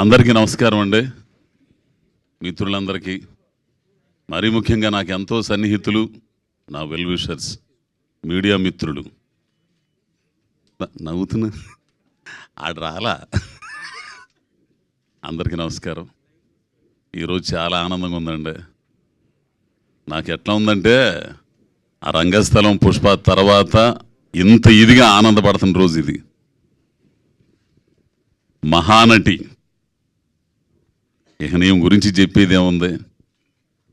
అందరికీ నమస్కారం అండి. మిత్రులందరికీ, మరీ ముఖ్యంగా నాకు ఎంతో సన్నిహితులు, నా వెల్ విషర్స్, మీడియా మిత్రులు. నవ్వుతున్నా ఆడు రాలా. అందరికీ నమస్కారం. ఈరోజు చాలా ఆనందంగా ఉందండి. నాకు ఎట్లా ఉందంటే, ఆ రంగస్థలం పుష్ప తర్వాత ఇంత ఇదిగా ఆనందపడుతున్న రోజు ఇది. మహానటి ఇక నేను గురించి చెప్పేది ఏముంది.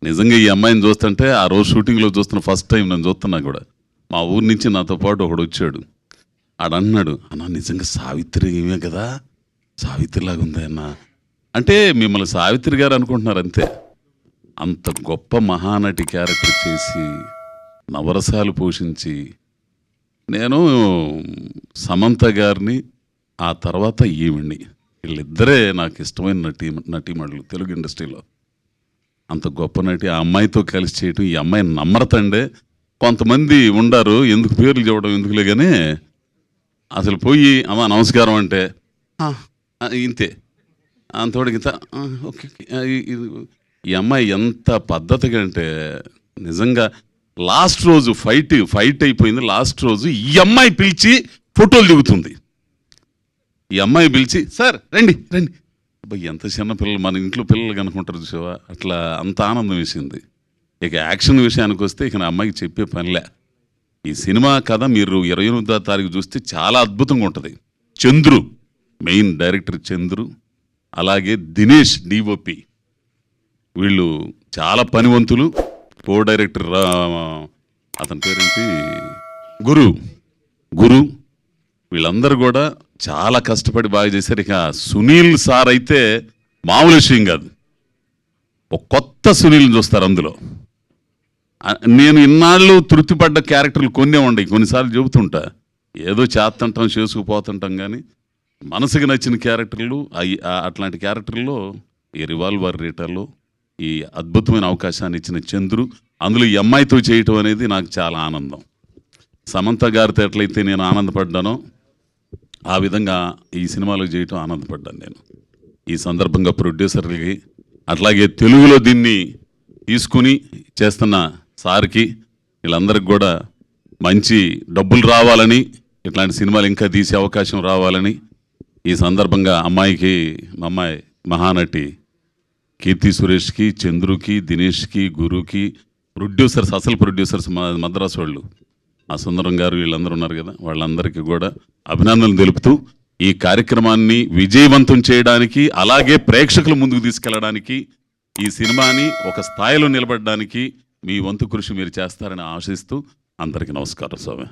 నిజంగా ఈ అమ్మాయిని చూస్తుంటే ఆ రోజు షూటింగ్లో చూస్తున్న ఫస్ట్ టైం నేను చూస్తున్నా కూడా. మా ఊరి నుంచి నాతో పాటు ఒకడు వచ్చాడు. ఆడన్నాడు, అన్న నిజంగా సావిత్రి ఏమే కదా, సావిత్రిలాగా ఉంది అన్న అంటే. మిమ్మల్ని సావిత్రి గారు అనుకుంటున్నారు అంతే. అంత గొప్ప మహానటి క్యారెక్టర్ చేసి నవరసాలు పోషించి, నేను సమంత గారిని ఆ తర్వాత ఈవిడ్ని, వీళ్ళిద్దరే నాకు ఇష్టమైన నటీమణులు తెలుగు ఇండస్ట్రీలో. అంత గొప్ప నటి ఆ అమ్మాయితో కలిసి చేయటం, ఈ అమ్మాయిని నమ్రతండే. కొంతమంది ఉండారు, ఎందుకు పేర్లు చెప్పడం ఎందుకులే కానీ, అసలు పోయి అమ్మ నమస్కారం అంటే ఇంతే, అంతవరకు ఇంత ఓకే. ఈ అమ్మాయి ఎంత పద్ధతిగా అంటే, నిజంగా లాస్ట్ రోజు ఫైట్ అయిపోయింది. లాస్ట్ రోజు ఈ అమ్మాయి పిలిచి ఫోటోలు దిగుతుంది. ఈ అమ్మాయి పిలిచి, సార్ రండి రండి. అబ్బాయి ఎంత చిన్న పిల్లలు, మన ఇంట్లో పిల్లలు కనుకుంటారు చూసావా, అట్లా అంత ఆనందం వేసింది. ఇక యాక్షన్ విషయానికి వస్తే ఇక నా అమ్మాయికి చెప్పే పనిలే. ఈ సినిమా కథ మీరు 28వ తారీఖు చూస్తే చాలా అద్భుతంగా ఉంటుంది. చంద్రు మెయిన్ డైరెక్టర్, చంద్రు, అలాగే దినేష్ డిఓపి, వీళ్ళు చాలా పనివంతులు. కో డైరెక్టర్ అతని పేరేంటి, గురు, వీళ్ళందరూ కూడా చాలా కష్టపడి బాగా చేశారు. ఇక సునీల్ సార్ అయితే మామూలు విషయం కాదు. ఒక కొత్త సునీల్ని చూస్తారు అందులో. నేను ఇన్నాళ్ళు తృప్తిపడ్డ క్యారెక్టర్లు కొన్నే ఉండయి. కొన్నిసార్లు చెబుతుంటా, ఏదో చేస్తుంటాం చేసుకుపోతుంటాం, కానీ మనసుకు నచ్చిన క్యారెక్టర్లు అట్లాంటి క్యారెక్టర్లో ఈ రివాల్వర్ రేటర్లో ఈ అద్భుతమైన అవకాశాన్ని ఇచ్చిన చంద్రు, అందులో ఈ అమ్మాయితో చేయటం అనేది నాకు చాలా ఆనందం. సమంత గారితో ఎట్లయితే నేను ఆనందపడ్డానో, ఆ విధంగా ఈ సినిమాలో చేయటం ఆనందపడ్డాను నేను. ఈ సందర్భంగా ప్రొడ్యూసర్లకి, అట్లాగే తెలుగులో దీన్ని తీసుకుని చేస్తున్న సార్కి, వీళ్ళందరికీ కూడా మంచి డబ్బులు రావాలని, ఇట్లాంటి సినిమాలు ఇంకా తీసే అవకాశం రావాలని ఈ సందర్భంగా అమ్మాయికి, మా అమ్మాయి మహానటి కీర్తి సురేష్కి, చంద్రుకి, దినేష్కి, గురుకి, ప్రొడ్యూసర్స్, అసలు ప్రొడ్యూసర్స్ మద్రాసు వాళ్ళు, ఆ సుందరం గారు, వీళ్ళందరూ ఉన్నారు కదా, వాళ్ళందరికీ కూడా అభినందనలు తెలుపుతూ, ఈ కార్యక్రమాన్ని విజయవంతం చేయడానికి, అలాగే ప్రేక్షకుల ముందుకు తీసుకెళ్ళడానికి, ఈ సినిమాని ఒక స్థాయిలో నిలబడడానికి మీ వంతు కృషి మీరు చేస్తారని ఆశిస్తూ అందరికీ నమస్కారం స్వామి.